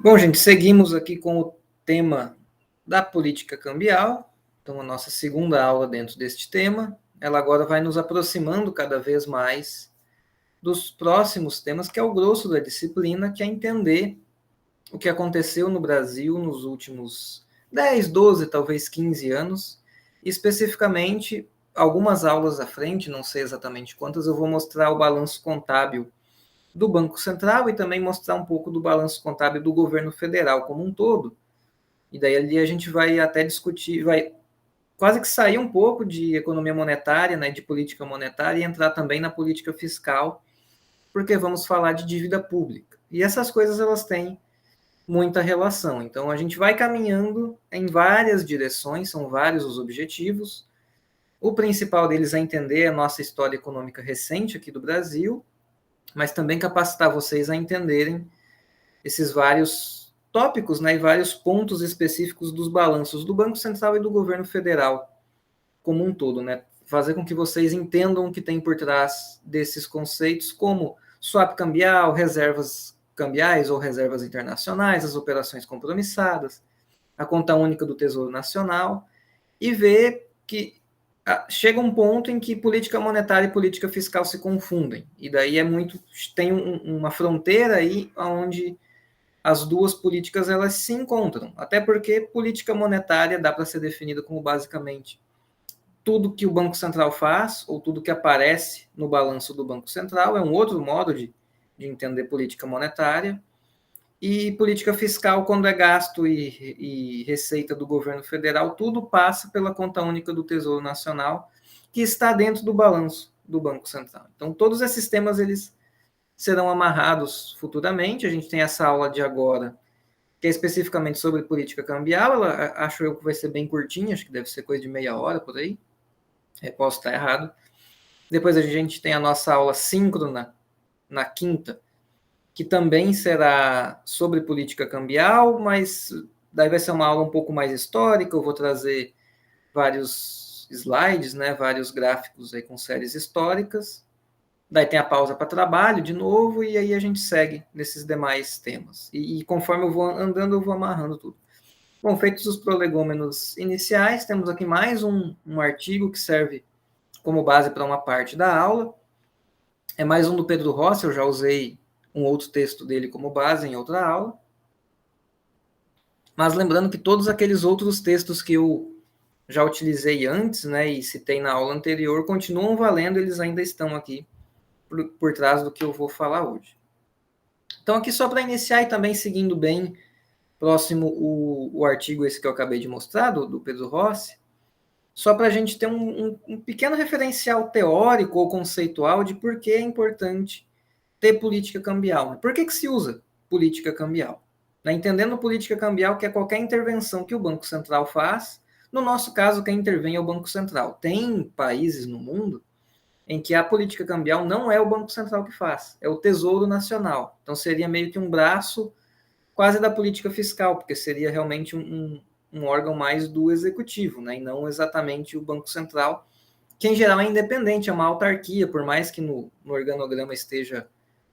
Bom, gente, seguimos aqui com o tema da política cambial. Então, a nossa segunda aula dentro deste tema, ela agora vai nos aproximando cada vez mais dos próximos temas, que é o grosso da disciplina, que é entender o que aconteceu no Brasil nos últimos 10, 12, talvez 15 anos. Especificamente, algumas aulas à frente, não sei exatamente quantas, eu vou mostrar o balanço contábil do Banco Central e também mostrar um pouco do balanço contábil do governo federal como um todo. E daí ali a gente vai até discutir, vai quase que sair um pouco de economia monetária, né, de política monetária e entrar também na política fiscal, porque vamos falar de dívida pública. E essas coisas elas têm muita relação. Então a gente vai caminhando em várias direções, são vários os objetivos. O principal deles é entender a nossa história econômica recente aqui do Brasil, mas também capacitar vocês a entenderem esses vários tópicos, né, e vários pontos específicos dos balanços do Banco Central e do governo federal como um todo, né? Fazer com que vocês entendam o que tem por trás desses conceitos, como swap cambial, reservas cambiais ou reservas internacionais, as operações compromissadas, a conta única do Tesouro Nacional, e ver que chega um ponto em que política monetária e política fiscal se confundem. E daí tem uma fronteira aí onde as duas políticas elas se encontram. Até porque política monetária dá para ser definida como basicamente tudo que o Banco Central faz, ou tudo que aparece no balanço do Banco Central, é um outro modo de entender política monetária. E política fiscal, quando é gasto e receita do governo federal, tudo passa pela conta única do Tesouro Nacional, que está dentro do balanço do Banco Central. Então, todos esses temas eles serão amarrados futuramente. A gente tem essa aula de agora, que é especificamente sobre política cambial. Ela, acho eu que vai ser bem curtinha, acho que deve ser coisa de meia hora por aí. Posso estar errado. Depois a gente tem a nossa aula síncrona na quinta, que também será sobre política cambial, mas daí vai ser uma aula um pouco mais histórica. Eu vou trazer vários slides, né, vários gráficos aí com séries históricas. Daí tem a pausa para trabalho de novo, e aí a gente segue nesses demais temas. E conforme eu vou andando, eu vou amarrando tudo. Bom, feitos os prolegômenos iniciais, temos aqui mais um artigo que serve como base para uma parte da aula. É mais um do Pedro Rossi, eu já usei um outro texto dele como base em outra aula. Mas lembrando que todos aqueles outros textos que eu já utilizei antes, né, e citei na aula anterior, continuam valendo, eles ainda estão aqui por trás do que eu vou falar hoje. Então, aqui só para iniciar e também seguindo bem próximo o artigo esse que eu acabei de mostrar, do Pedro Rossi, só para a gente ter um pequeno referencial teórico ou conceitual de por que é importante ter política cambial. Por que se usa política cambial? Entendendo política cambial, que é qualquer intervenção que o Banco Central faz. No nosso caso, quem intervém é o Banco Central. Tem países no mundo em que a política cambial não é o Banco Central que faz, é o Tesouro Nacional. Então seria meio que um braço quase da política fiscal, porque seria realmente um órgão mais do executivo, né, e não exatamente o Banco Central, que em geral é independente, é uma autarquia, por mais que no organograma esteja,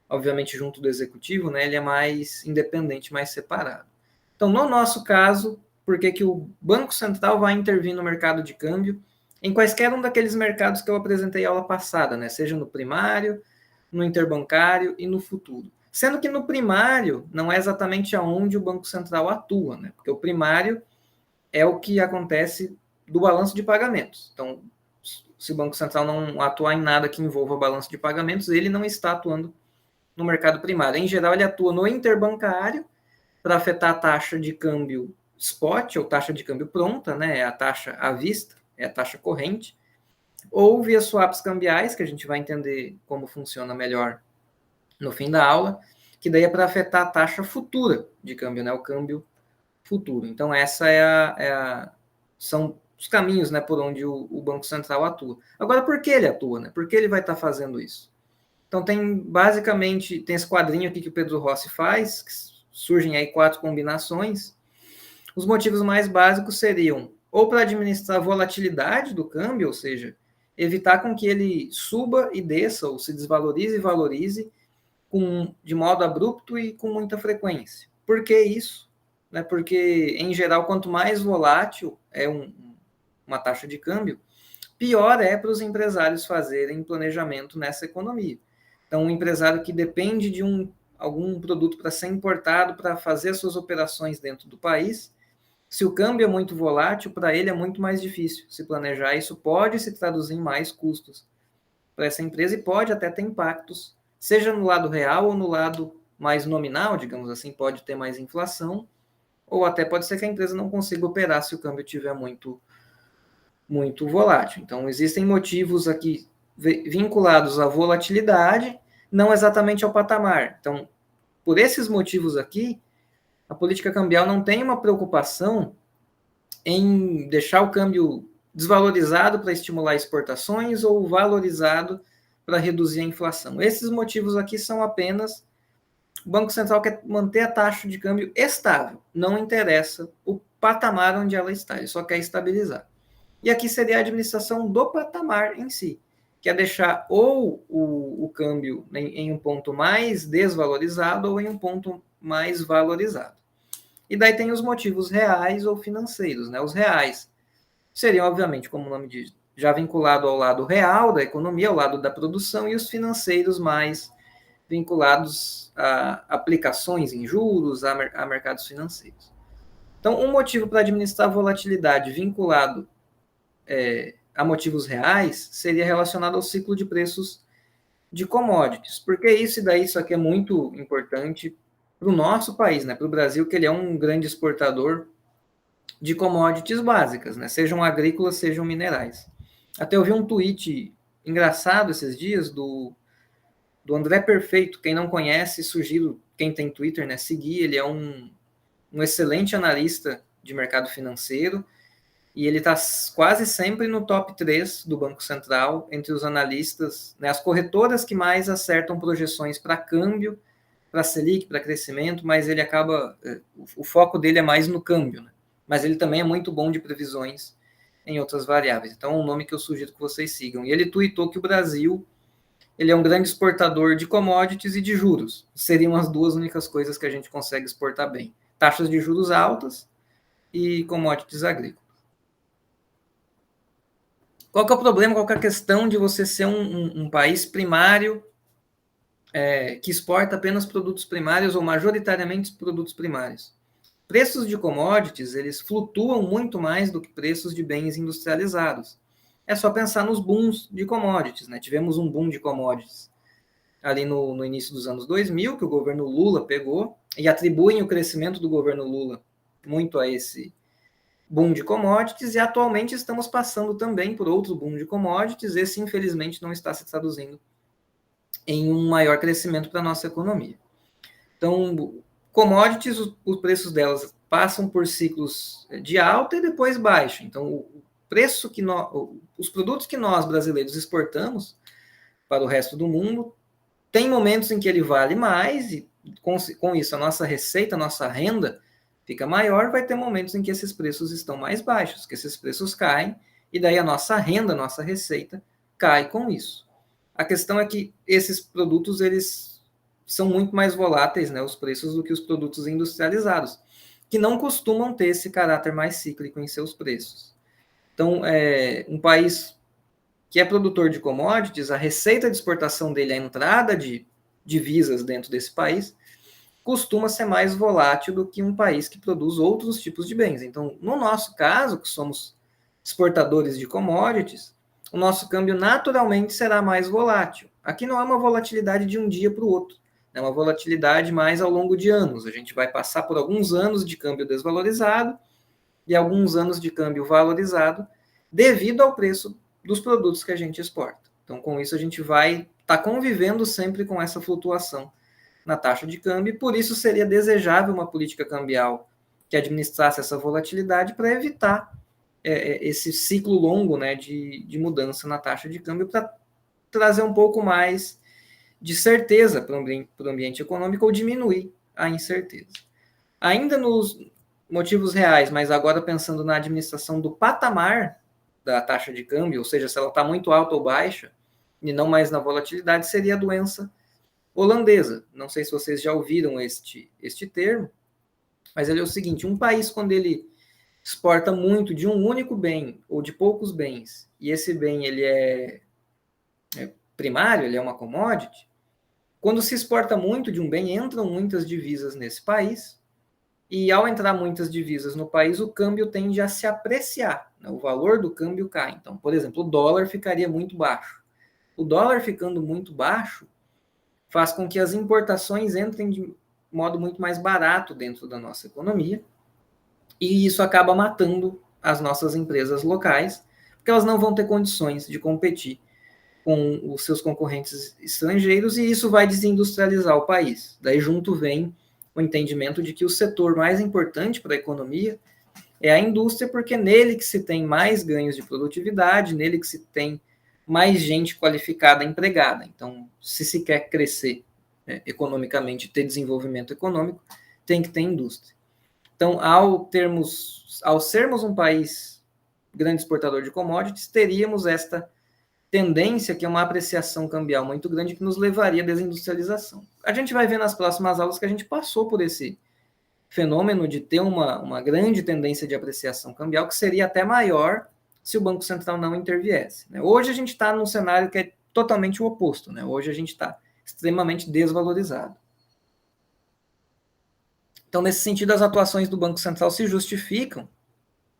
obviamente, junto do executivo, né, ele é mais independente, mais separado. Então, no nosso caso, por que o Banco Central vai intervir no mercado de câmbio em quaisquer um daqueles mercados que eu apresentei aula passada, né, seja no primário, no interbancário e no futuro. Sendo que no primário não é exatamente aonde o Banco Central atua, né? Porque o primário é o que acontece do balanço de pagamentos. Então, se o Banco Central não atuar em nada que envolva balanço de pagamentos, ele não está atuando no mercado primário. Em geral, ele atua no interbancário para afetar a taxa de câmbio spot, ou taxa de câmbio pronta, né? É a taxa à vista, é a taxa corrente, ou via swaps cambiais, que a gente vai entender como funciona melhor no fim da aula, que daí é para afetar a taxa futura de câmbio, né? O câmbio futuro. Então, essa são os caminhos, né, por onde o Banco Central atua. Agora, por que ele atua? Né? Por que ele vai estar fazendo isso? Então, basicamente, tem esse quadrinho aqui que o Pedro Rossi faz, que surgem aí 4 combinações. Os motivos mais básicos seriam ou para administrar a volatilidade do câmbio, ou seja, evitar com que ele suba e desça, ou se desvalorize e valorize, de modo abrupto e com muita frequência. Por que isso? Né? Porque, em geral, quanto mais volátil é uma taxa de câmbio, pior é para os empresários fazerem planejamento nessa economia. Então, um empresário que depende de algum produto para ser importado, para fazer as suas operações dentro do país, se o câmbio é muito volátil, para ele é muito mais difícil se planejar. Isso pode se traduzir em mais custos para essa empresa e pode até ter impactos, seja no lado real ou no lado mais nominal, digamos assim, pode ter mais inflação, ou até pode ser que a empresa não consiga operar se o câmbio estiver muito volátil. Então, existem motivos aqui vinculados à volatilidade, não exatamente ao patamar. Então, por esses motivos aqui, a política cambial não tem uma preocupação em deixar o câmbio desvalorizado para estimular exportações ou valorizado para reduzir a inflação. Esses motivos aqui são apenas o Banco Central quer manter a taxa de câmbio estável, não interessa o patamar onde ela está, ele só quer estabilizar. E aqui seria a administração do patamar em si, que é deixar ou o câmbio em um ponto mais desvalorizado ou em um ponto mais valorizado. E daí tem os motivos reais ou financeiros, né? Os reais seriam, obviamente, como o nome diz, já vinculado ao lado real da economia, ao lado da produção, e os financeiros mais vinculados a aplicações em juros, a mercados financeiros. Então, um motivo para administrar volatilidade vinculado a motivos reais seria relacionado ao ciclo de preços de commodities. Porque isso aqui é muito importante para o nosso país, né? Para o Brasil, que ele é um grande exportador de commodities básicas, né? Sejam agrícolas, sejam minerais. Até eu vi um tweet engraçado esses dias do André Perfeito. Quem não conhece, sugiro, quem tem Twitter, né, seguir. Ele é um excelente analista de mercado financeiro e ele está quase sempre no top 3 do Banco Central, entre os analistas, né, as corretoras que mais acertam projeções para câmbio, para Selic, para crescimento, mas ele acaba, o foco dele é mais no câmbio, né? Mas ele também é muito bom de previsões em outras variáveis. Então, é um nome que eu sugiro que vocês sigam. E ele tweetou que o Brasil ele é um grande exportador de commodities e de juros. Seriam as duas únicas coisas que a gente consegue exportar bem. Taxas de juros altas e commodities agrícolas. Qual que é o problema, qual que é a questão de você ser um país primário que exporta apenas produtos primários ou majoritariamente produtos primários? Preços de commodities, eles flutuam muito mais do que preços de bens industrializados. É só pensar nos booms de commodities, né? Tivemos um boom de commodities ali no início dos anos 2000, que o governo Lula pegou, e atribuem o crescimento do governo Lula muito a esse boom de commodities, e atualmente estamos passando também por outro boom de commodities. Esse, infelizmente, não está se traduzindo em um maior crescimento para a nossa economia. Então, commodities, os preços delas passam por ciclos de alta e depois baixa. Então, o preço que os produtos que nós brasileiros exportamos para o resto do mundo, tem momentos em que ele vale mais e com isso a nossa receita, a nossa renda fica maior, vai ter momentos em que esses preços estão mais baixos, que esses preços caem e daí a nossa renda, a nossa receita cai com isso. A questão é que esses produtos, eles são muito mais voláteis, né, os preços, do que os produtos industrializados, que não costumam ter esse caráter mais cíclico em seus preços. Então, um país que é produtor de commodities, a receita de exportação dele, a entrada de divisas dentro desse país, costuma ser mais volátil do que um país que produz outros tipos de bens. Então, no nosso caso, que somos exportadores de commodities, o nosso câmbio naturalmente será mais volátil. Aqui não é uma volatilidade de um dia para o outro, é uma volatilidade mais ao longo de anos. A gente vai passar por alguns anos de câmbio desvalorizado e alguns anos de câmbio valorizado devido ao preço dos produtos que a gente exporta. Então, com isso, a gente vai estar convivendo sempre com essa flutuação na taxa de câmbio, e por isso seria desejável uma política cambial que administrasse essa volatilidade para evitar esse ciclo longo, né, de mudança na taxa de câmbio, para trazer um pouco mais de certeza para o ambiente econômico ou diminuir a incerteza. Ainda nos motivos reais, mas agora pensando na administração do patamar da taxa de câmbio, ou seja, se ela está muito alta ou baixa, e não mais na volatilidade, seria a doença holandesa. Não sei se vocês já ouviram este termo. Mas ele é o seguinte, um país quando ele exporta muito de um único bem ou de poucos bens, e esse bem ele é primário, ele é uma commodity, quando se exporta muito de um bem, entram muitas divisas nesse país, e ao entrar muitas divisas no país, o câmbio tende a se apreciar, né? O valor do câmbio cai. Então, por exemplo, o dólar ficaria muito baixo. O dólar ficando muito baixo faz com que as importações entrem de modo muito mais barato dentro da nossa economia, e isso acaba matando as nossas empresas locais, porque elas não vão ter condições de competir com os seus concorrentes estrangeiros, e isso vai desindustrializar o país. Daí junto vem o entendimento de que o setor mais importante para a economia é a indústria, porque é nele que se tem mais ganhos de produtividade, nele que se tem mais gente qualificada empregada. Então, se quer crescer economicamente, ter desenvolvimento econômico, tem que ter indústria. Então, ao sermos um país grande exportador de commodities, teríamos esta tendência, que é uma apreciação cambial muito grande, que nos levaria à desindustrialização. A gente vai ver nas próximas aulas que a gente passou por esse fenômeno de ter uma grande tendência de apreciação cambial, que seria até maior se o Banco Central não interviesse. Né? Hoje a gente está num cenário que é totalmente o oposto. Né? Hoje a gente está extremamente desvalorizado. Então, nesse sentido, as atuações do Banco Central se justificam,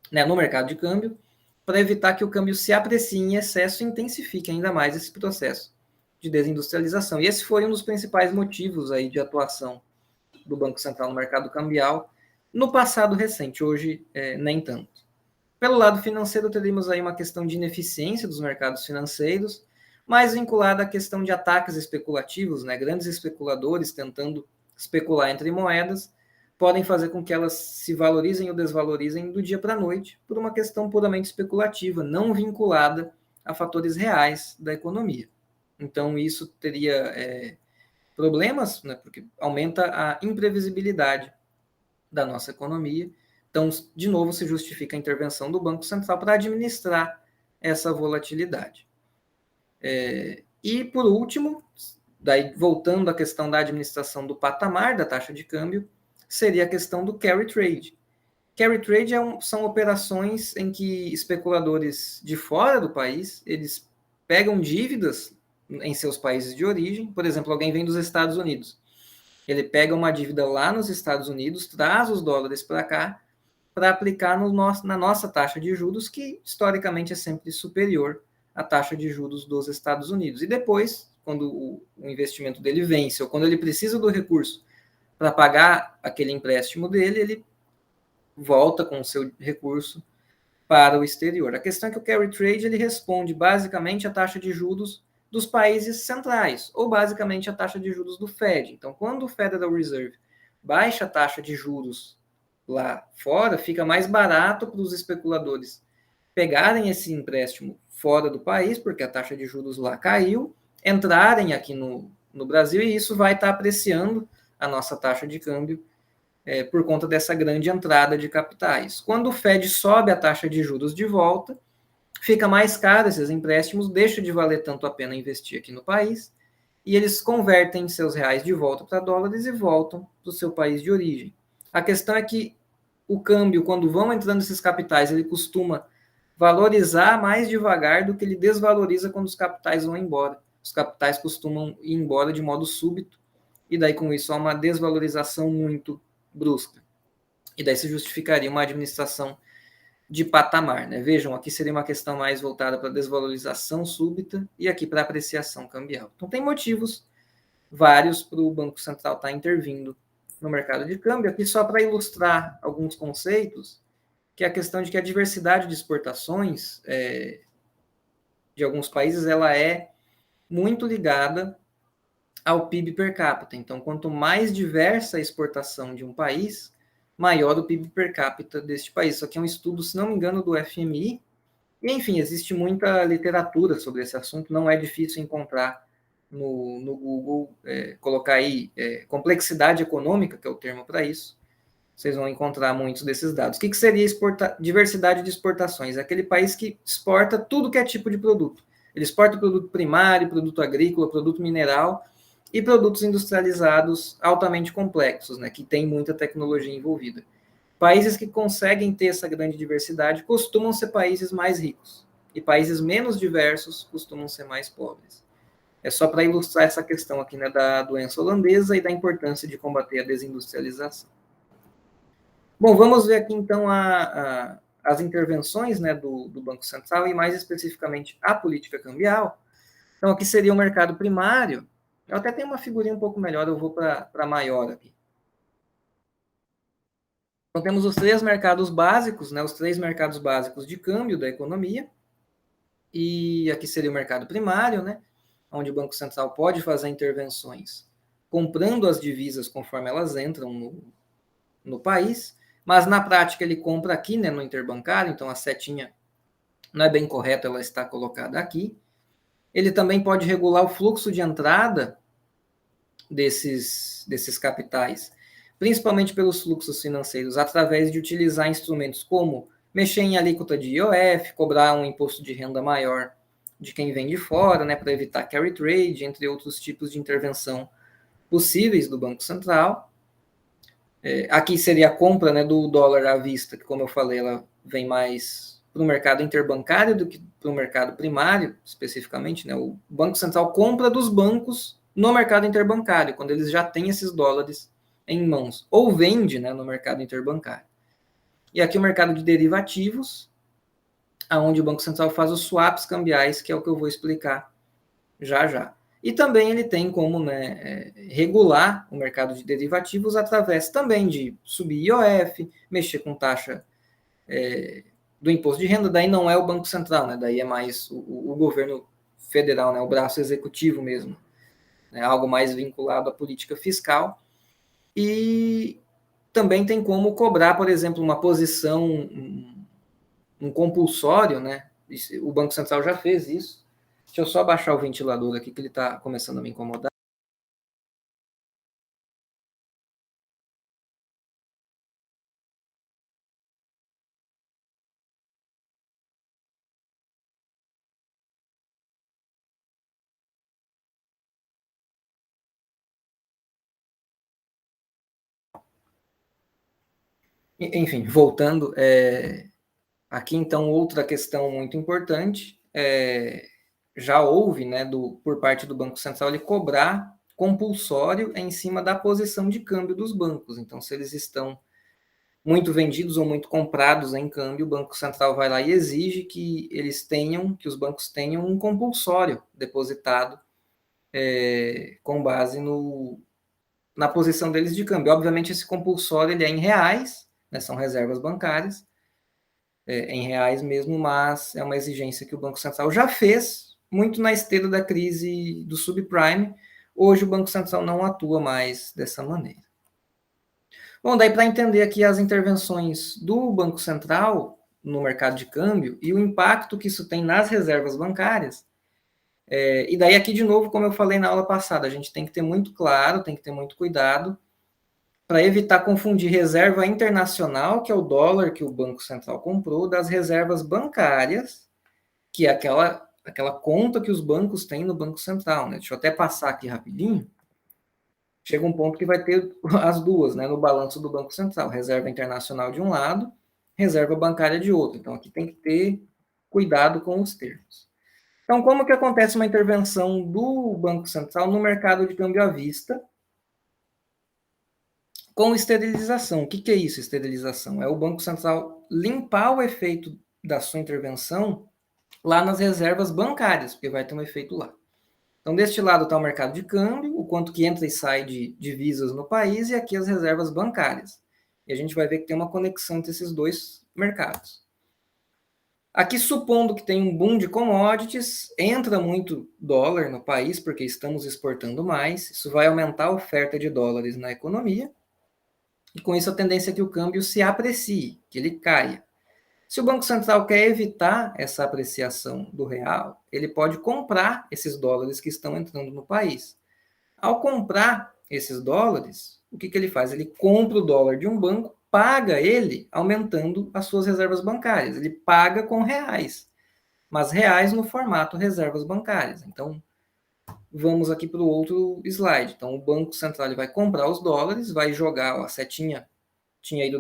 né, no mercado de câmbio, para evitar que o câmbio se aprecie em excesso e intensifique ainda mais esse processo de desindustrialização. E esse foi um dos principais motivos aí de atuação do Banco Central no mercado cambial no passado recente, hoje nem tanto. Pelo lado financeiro, teríamos aí uma questão de ineficiência dos mercados financeiros, mais vinculada à questão de ataques especulativos, né? Grandes especuladores tentando especular entre moedas, podem fazer com que elas se valorizem ou desvalorizem do dia para a noite, por uma questão puramente especulativa, não vinculada a fatores reais da economia. Então, isso teria problemas, né, porque aumenta a imprevisibilidade da nossa economia. Então, de novo, se justifica a intervenção do Banco Central para administrar essa volatilidade. E, por último, daí voltando à questão da administração do patamar da taxa de câmbio, seria a questão do carry trade. Carry trade são operações em que especuladores de fora do país, eles pegam dívidas em seus países de origem. Por exemplo, alguém vem dos Estados Unidos. Ele pega uma dívida lá nos Estados Unidos, traz os dólares para cá, para aplicar na nossa taxa de juros, que historicamente é sempre superior à taxa de juros dos Estados Unidos. E depois, quando o investimento dele vence, ou quando ele precisa do recurso para pagar aquele empréstimo dele, ele volta com o seu recurso para o exterior. A questão é que o carry trade ele responde basicamente à taxa de juros dos países centrais, ou basicamente a taxa de juros do Fed. Então, quando o Federal Reserve baixa a taxa de juros lá fora, fica mais barato para os especuladores pegarem esse empréstimo fora do país, porque a taxa de juros lá caiu, entrarem aqui no Brasil, e isso vai estar apreciando a nossa taxa de câmbio por conta dessa grande entrada de capitais. Quando o Fed sobe a taxa de juros de volta, fica mais caro esses empréstimos, deixa de valer tanto a pena investir aqui no país, e eles convertem seus reais de volta para dólares e voltam para o seu país de origem. A questão é que o câmbio, quando vão entrando esses capitais, ele costuma valorizar mais devagar do que ele desvaloriza quando os capitais vão embora. Os capitais costumam ir embora de modo súbito, e daí com isso há uma desvalorização muito brusca. E daí se justificaria uma administração de patamar, né? Vejam, aqui seria uma questão mais voltada para desvalorização súbita e aqui para apreciação cambial. Então tem motivos vários para o Banco Central estar intervindo no mercado de câmbio. Aqui só para ilustrar alguns conceitos, que é a questão de que a diversidade de exportações de alguns países ela é muito ligada ao PIB per capita. Então, quanto mais diversa a exportação de um país, maior o PIB per capita deste país. Isso aqui é um estudo, se não me engano, do FMI. E, enfim, existe muita literatura sobre esse assunto, não é difícil encontrar no Google, colocar aí complexidade econômica, que é o termo para isso, vocês vão encontrar muitos desses dados. O que seria diversidade de exportações? É aquele país que exporta tudo que é tipo de produto. Ele exporta produto primário, produto agrícola, produto mineral, e produtos industrializados altamente complexos, né, que tem muita tecnologia envolvida. Países que conseguem ter essa grande diversidade costumam ser países mais ricos, e países menos diversos costumam ser mais pobres. É só para ilustrar essa questão aqui, né, da doença holandesa e da importância de combater a desindustrialização. Bom, vamos ver aqui então as intervenções, né, do Banco Central e mais especificamente a política cambial. Então aqui seria o mercado primário. Eu até tenho uma figurinha um pouco melhor, eu vou para maior aqui. Então temos os três mercados básicos, né, os três mercados básicos de câmbio da economia. E aqui seria o mercado primário, né, onde o Banco Central pode fazer intervenções comprando as divisas conforme elas entram no país, mas na prática ele compra aqui, né, no interbancário, então a setinha não é bem correta, ela está colocada aqui. Ele também pode regular o fluxo de entrada desses capitais, principalmente pelos fluxos financeiros, através de utilizar instrumentos como mexer em alíquota de IOF, cobrar um imposto de renda maior de quem vem de fora, né, para evitar carry trade, entre outros tipos de intervenção possíveis do Banco Central. Aqui seria a compra, né, do dólar à vista, que, como eu falei, ela vem mais para o mercado interbancário do que para o mercado primário, especificamente. Né? O Banco Central compra dos bancos no mercado interbancário, quando eles já têm esses dólares em mãos, ou vende, né, no mercado interbancário. E aqui o mercado de derivativos, aonde o Banco Central faz os swaps cambiais, que é o que eu vou explicar já já. E também ele tem como, né, regular o mercado de derivativos através também de subir IOF, mexer com taxa do imposto de renda, daí não é o Banco Central, né, daí é mais o governo federal, né, o braço executivo mesmo, né, algo mais vinculado à política fiscal. E também tem como cobrar, por exemplo, uma posição, um compulsório, né, o Banco Central já fez isso. Deixa eu só abaixar o ventilador aqui, que ele está começando a me incomodar. Enfim, voltando, aqui então outra questão muito importante, já houve, né, por parte do Banco Central, ele cobrar compulsório em cima da posição de câmbio dos bancos. Então, se eles estão muito vendidos ou muito comprados em câmbio, o Banco Central vai lá e exige que que os bancos tenham um compulsório depositado com base na posição deles de câmbio. Obviamente, esse compulsório ele é em reais, né, são reservas bancárias, em reais mesmo, mas é uma exigência que o Banco Central já fez, muito na esteira da crise do subprime. Hoje o Banco Central não atua mais dessa maneira. Bom, daí para entender aqui as intervenções do Banco Central no mercado de câmbio e o impacto que isso tem nas reservas bancárias, e daí aqui de novo, como eu falei na aula passada, a gente tem que ter muito claro, tem que ter muito cuidado para evitar confundir reserva internacional, que é o dólar que o Banco Central comprou, das reservas bancárias, que é aquela conta que os bancos têm no Banco Central. Né? Deixa eu até passar aqui rapidinho. Chega um ponto que vai ter as duas, né, no balanço do Banco Central. Reserva internacional de um lado, reserva bancária de outro. Então, aqui tem que ter cuidado com os termos. Então, como que acontece uma intervenção do Banco Central no mercado de câmbio à vista com esterilização? O que é isso, esterilização? É o Banco Central limpar o efeito da sua intervenção lá nas reservas bancárias, porque vai ter um efeito lá. Então, deste lado está o mercado de câmbio, o quanto que entra e sai de divisas no país, e aqui as reservas bancárias. E a gente vai ver que tem uma conexão entre esses dois mercados. Aqui, supondo que tem um boom de commodities, entra muito dólar no país, porque estamos exportando mais, isso vai aumentar a oferta de dólares na economia, e com isso a tendência é que o câmbio se aprecie, que ele caia. Se o Banco Central quer evitar essa apreciação do real, ele pode comprar esses dólares que estão entrando no país. Ao comprar esses dólares, o que ele faz? Ele compra o dólar de um banco, paga ele aumentando as suas reservas bancárias. Ele paga com reais, mas reais no formato reservas bancárias. Então, vamos aqui para o outro slide. Então, o Banco Central ele vai comprar os dólares, vai jogar, ó, a setinha tinha ido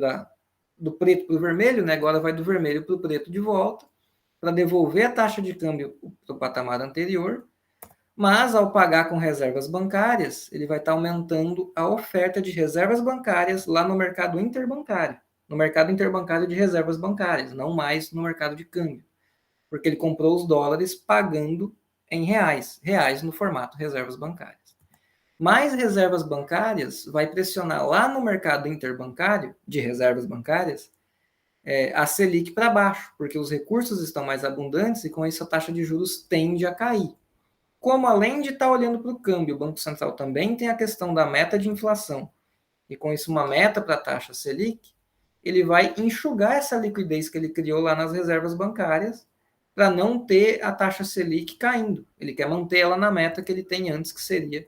do preto para o vermelho, né? Agora vai do vermelho para o preto de volta, para devolver a taxa de câmbio para o patamar anterior, mas ao pagar com reservas bancárias, ele vai estar aumentando a oferta de reservas bancárias lá no mercado interbancário de reservas bancárias, não mais no mercado de câmbio, porque ele comprou os dólares pagando em reais, reais no formato reservas bancárias. Mais reservas bancárias vai pressionar lá no mercado interbancário de reservas bancárias a Selic para baixo, porque os recursos estão mais abundantes e com isso a taxa de juros tende a cair. Como além de estar olhando para o câmbio, o Banco Central também tem a questão da meta de inflação, e com isso uma meta para a taxa Selic, ele vai enxugar essa liquidez que ele criou lá nas reservas bancárias para não ter a taxa Selic caindo. Ele quer manter ela na meta que ele tem antes, que seria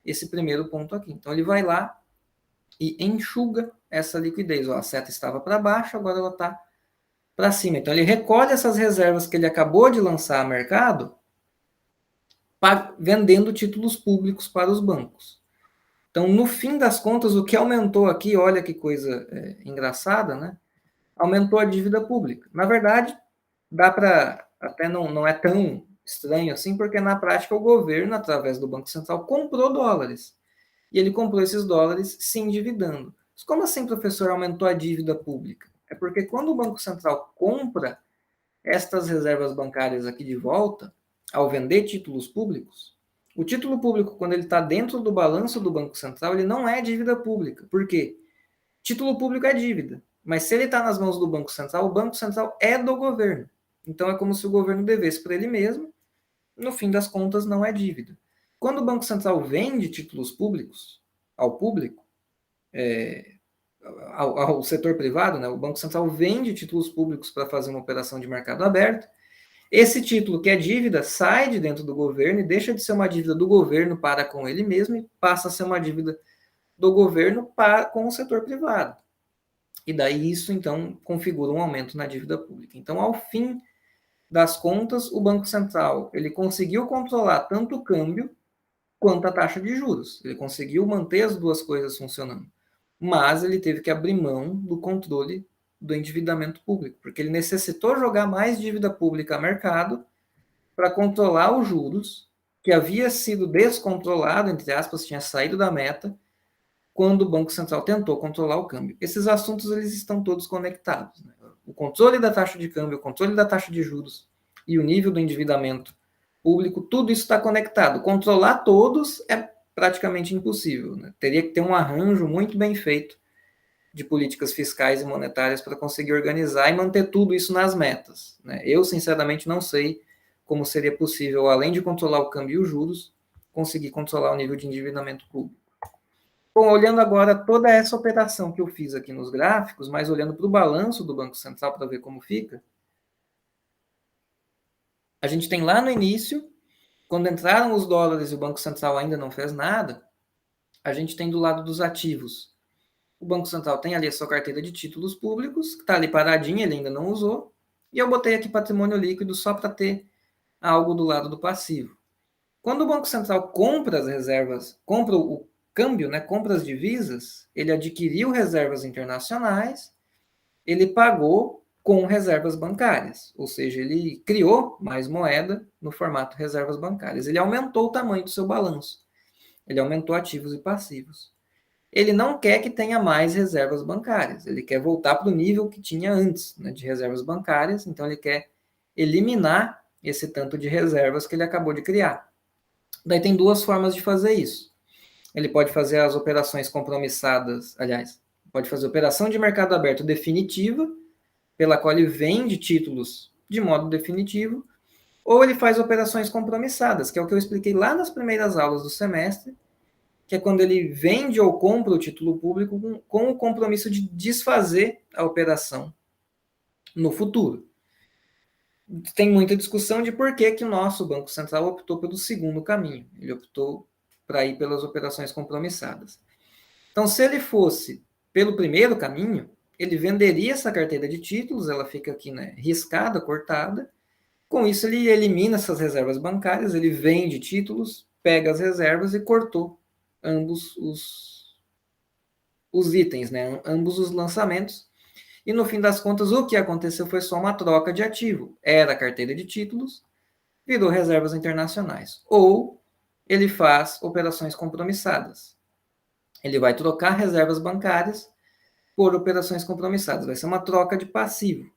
esse primeiro ponto aqui. Então ele vai lá e enxuga essa liquidez. Ó, a seta estava para baixo, agora ela está para cima. Então ele recolhe essas reservas que ele acabou de lançar ao mercado, vendendo títulos públicos para os bancos. Então, no fim das contas, o que aumentou aqui, olha que coisa engraçada, né? Aumentou a dívida pública. Na verdade, dá para, até não é tão estranho assim, porque na prática o governo, através do Banco Central, comprou dólares. E ele comprou esses dólares se endividando. Mas como assim, professor, aumentou a dívida pública? É porque quando o Banco Central compra estas reservas bancárias aqui de volta, ao vender títulos públicos, o título público, quando ele está dentro do balanço do Banco Central, ele não é dívida pública. Por quê? Título público é dívida. Mas se ele está nas mãos do Banco Central, o Banco Central é do governo. Então é como se o governo devesse para ele mesmo. No fim das contas, não é dívida. Quando o Banco Central vende títulos públicos ao público, ao setor privado, né, o Banco Central vende títulos públicos para fazer uma operação de mercado aberto, esse título, que é dívida, sai de dentro do governo e deixa de ser uma dívida do governo para com ele mesmo e passa a ser uma dívida do governo para com o setor privado. E daí isso, então, configura um aumento na dívida pública. Então, ao fim das contas, o Banco Central ele conseguiu controlar tanto o câmbio quanto a taxa de juros. Ele conseguiu manter as duas coisas funcionando. Mas ele teve que abrir mão do controle do endividamento público, porque ele necessitou jogar mais dívida pública a mercado para controlar os juros, que havia sido descontrolado, entre aspas, tinha saído da meta, quando o Banco Central tentou controlar o câmbio. Esses assuntos eles estão todos conectados. Né? O controle da taxa de câmbio, o controle da taxa de juros e o nível do endividamento público, tudo isso está conectado. Controlar todos é praticamente impossível. Né? Teria que ter um arranjo muito bem feito de políticas fiscais e monetárias para conseguir organizar e manter tudo isso nas metas. Né? Eu, sinceramente, não sei como seria possível, além de controlar o câmbio e os juros, conseguir controlar o nível de endividamento público. Bom, olhando agora toda essa operação que eu fiz aqui nos gráficos, mas olhando para o balanço do Banco Central para ver como fica, a gente tem lá no início, quando entraram os dólares e o Banco Central ainda não fez nada, a gente tem do lado dos ativos. O Banco Central tem ali a sua carteira de títulos públicos, que está ali paradinha, ele ainda não usou, e eu botei aqui patrimônio líquido só para ter algo do lado do passivo. Quando o Banco Central compra as reservas, compra o câmbio, né, compra as divisas, ele adquiriu reservas internacionais, ele pagou com reservas bancárias, ou seja, ele criou mais moeda no formato reservas bancárias. Ele aumentou o tamanho do seu balanço, ele aumentou ativos e passivos. Ele não quer que tenha mais reservas bancárias, ele quer voltar para o nível que tinha antes, né, de reservas bancárias, então ele quer eliminar esse tanto de reservas que ele acabou de criar. Daí tem duas formas de fazer isso. Ele pode fazer as operações compromissadas, aliás, pode fazer operação de mercado aberto definitiva, pela qual ele vende títulos de modo definitivo, ou ele faz operações compromissadas, que é o que eu expliquei lá nas primeiras aulas do semestre, que é quando ele vende ou compra o título público com o compromisso de desfazer a operação no futuro. Tem muita discussão de por que o nosso Banco Central optou pelo segundo caminho. Ele optou para ir pelas operações compromissadas. Então, se ele fosse pelo primeiro caminho, ele venderia essa carteira de títulos, ela fica aqui, né, riscada, cortada. Com isso, ele elimina essas reservas bancárias, ele vende títulos, pega as reservas e cortou ambos os itens, né? Ambos os lançamentos. E no fim das contas, o que aconteceu foi só uma troca de ativo. Era carteira de títulos, virou reservas internacionais. Ou ele faz operações compromissadas. Ele vai trocar reservas bancárias por operações compromissadas. Vai ser uma troca de passivo.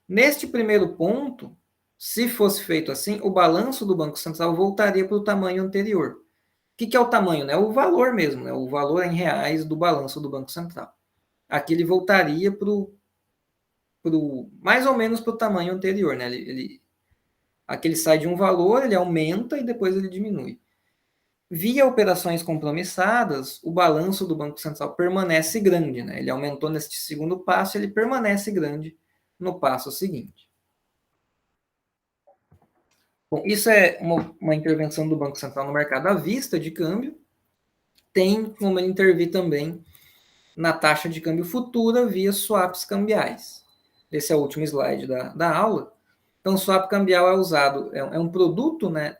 Neste primeiro ponto, se fosse feito assim, o balanço do Banco Central voltaria para o tamanho anterior. O que é o tamanho? Né? O valor mesmo, né? O valor em reais do balanço do Banco Central. Aqui ele voltaria para mais ou menos para o tamanho anterior. Né? Aqui ele sai de um valor, ele aumenta e depois ele diminui. Via operações compromissadas, o balanço do Banco Central permanece grande. Né? Ele aumentou neste segundo passo, ele permanece grande no passo seguinte. Bom, isso é uma intervenção do Banco Central no mercado à vista de câmbio. Tem como ele intervir também na taxa de câmbio futura via swaps cambiais. Esse é o último slide da aula. Então, o swap cambial é usado, é um produto, né,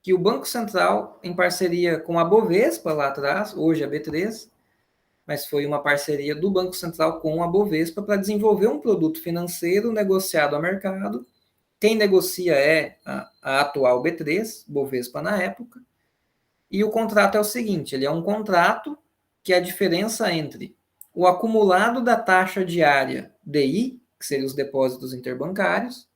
que o Banco Central, em parceria com a Bovespa lá atrás, hoje a B3, mas foi uma parceria do Banco Central com a Bovespa para desenvolver um produto financeiro negociado ao mercado. Quem negocia é a atual B3, Bovespa na época, e o contrato é o seguinte, ele é um contrato que é a diferença entre o acumulado da taxa diária DI, que seriam os depósitos interbancários,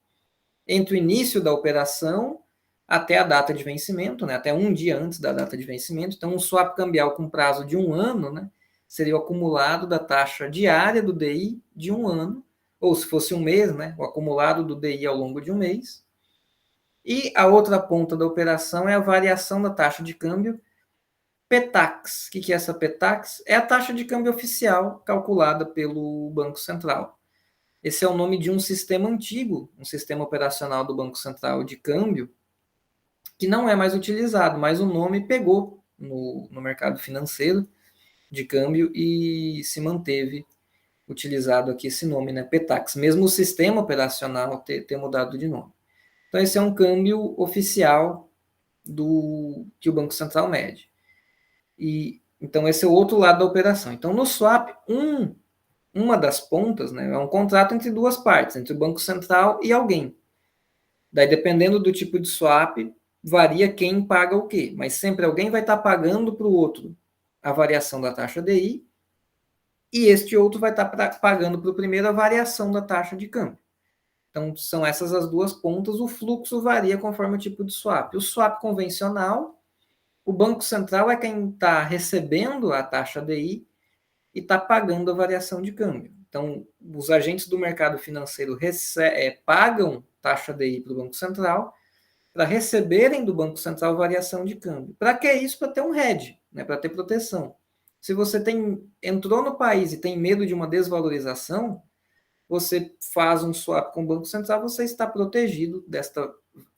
entre o início da operação até a data de vencimento, né, até um dia antes da data de vencimento. Então, um swap cambial com prazo de um ano, né, seria o acumulado da taxa diária do DI de um ano, ou se fosse um mês, né, o acumulado do DI ao longo de um mês. E a outra ponta da operação é a variação da taxa de câmbio PETAX. O que é essa PETAX? É a taxa de câmbio oficial calculada pelo Banco Central. Esse é o nome de um sistema antigo, um sistema operacional do Banco Central de câmbio, que não é mais utilizado, mas o nome pegou no mercado financeiro de câmbio e se manteve utilizado aqui esse nome, né, PETAX, mesmo o sistema operacional ter mudado de nome. Então, esse é um câmbio oficial que o Banco Central mede. Então, esse é o outro lado da operação. Então, no swap, uma das pontas, né, é um contrato entre duas partes, entre o Banco Central e alguém. Daí, dependendo do tipo de swap, varia quem paga o quê. Mas sempre alguém vai estar pagando para o outro a variação da taxa DI e este outro vai estar pagando para o primeiro a variação da taxa de câmbio. Então, são essas as duas pontas. O fluxo varia conforme o tipo de swap. O swap convencional, o Banco Central é quem está recebendo a taxa DI e está pagando a variação de câmbio. Então, os agentes do mercado financeiro pagam taxa DI para o Banco Central para receberem do Banco Central variação de câmbio. Para que isso? Para ter um hedge, né? Para ter proteção. Se você entrou no país e tem medo de uma desvalorização, você faz um swap com o Banco Central, você está protegido desta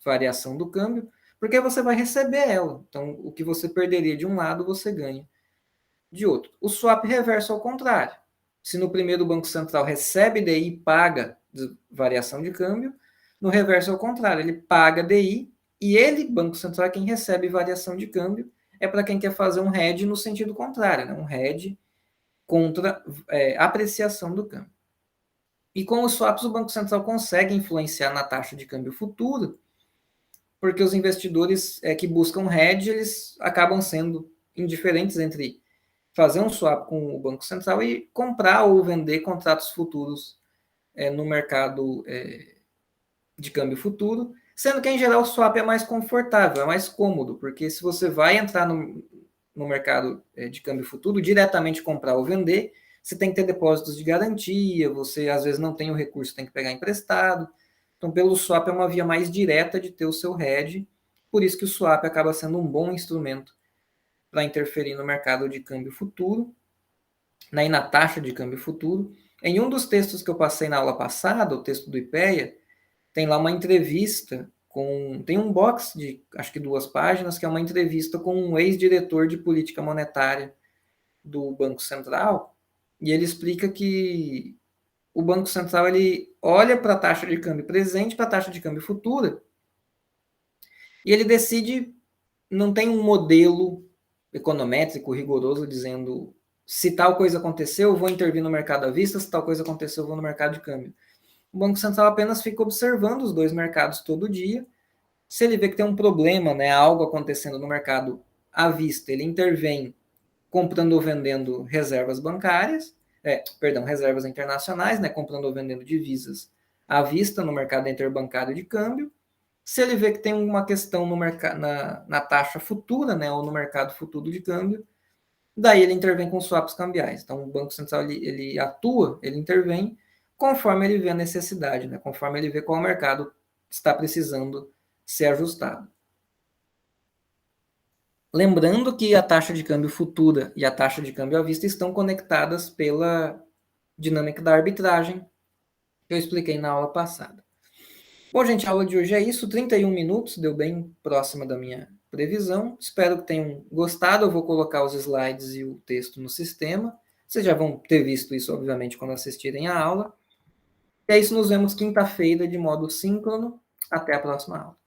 variação do câmbio, porque você vai receber ela. Então, o que você perderia de um lado, você ganha de outro. O swap reverso ao contrário. Se no primeiro o Banco Central recebe DI e paga variação de câmbio, no reverso ao contrário, ele paga DI e ele, Banco Central, é quem recebe variação de câmbio, é para quem quer fazer um hedge no sentido contrário, né? Um hedge contra apreciação do câmbio. E com os swaps, o Banco Central consegue influenciar na taxa de câmbio futuro, porque os investidores que buscam hedge, eles acabam sendo indiferentes entre fazer um swap com o Banco Central e comprar ou vender contratos futuros no mercado de câmbio futuro, sendo que, em geral, o swap é mais confortável, é mais cômodo, porque se você vai entrar no mercado de câmbio futuro, diretamente comprar ou vender, você tem que ter depósitos de garantia, você, às vezes, não tem o recurso, tem que pegar emprestado. Então, pelo swap é uma via mais direta de ter o seu hedge, por isso que o swap acaba sendo um bom instrumento para interferir no mercado de câmbio futuro, né, e na taxa de câmbio futuro. Em um dos textos que eu passei na aula passada, o texto do IPEA, tem lá uma entrevista tem um box de, acho que 2 páginas, que é uma entrevista com um ex-diretor de política monetária do Banco Central, e ele explica que o Banco Central ele olha para a taxa de câmbio presente, para a taxa de câmbio futura, e ele decide não tem um modelo econométrico rigoroso dizendo se tal coisa aconteceu, eu vou intervir no mercado à vista, se tal coisa aconteceu, eu vou no mercado de câmbio. O Banco Central apenas fica observando os dois mercados todo dia. Se ele vê que tem um problema, né, algo acontecendo no mercado à vista, ele intervém comprando ou vendendo reservas bancárias, reservas internacionais, né, comprando ou vendendo divisas à vista no mercado interbancário de câmbio. Se ele vê que tem uma questão no na taxa futura, né, ou no mercado futuro de câmbio, daí ele intervém com swaps cambiais. Então, o Banco Central ele atua, ele intervém conforme ele vê a necessidade, né, conforme ele vê qual mercado está precisando ser ajustado. Lembrando que a taxa de câmbio futura e a taxa de câmbio à vista estão conectadas pela dinâmica da arbitragem, que eu expliquei na aula passada. Bom, gente, a aula de hoje é isso, 31 minutos, deu bem próxima da minha previsão. Espero que tenham gostado. Eu vou colocar os slides e o texto no sistema. Vocês já vão ter visto isso, obviamente, quando assistirem a aula. E é isso, nos vemos quinta-feira de modo síncrono. Até a próxima aula.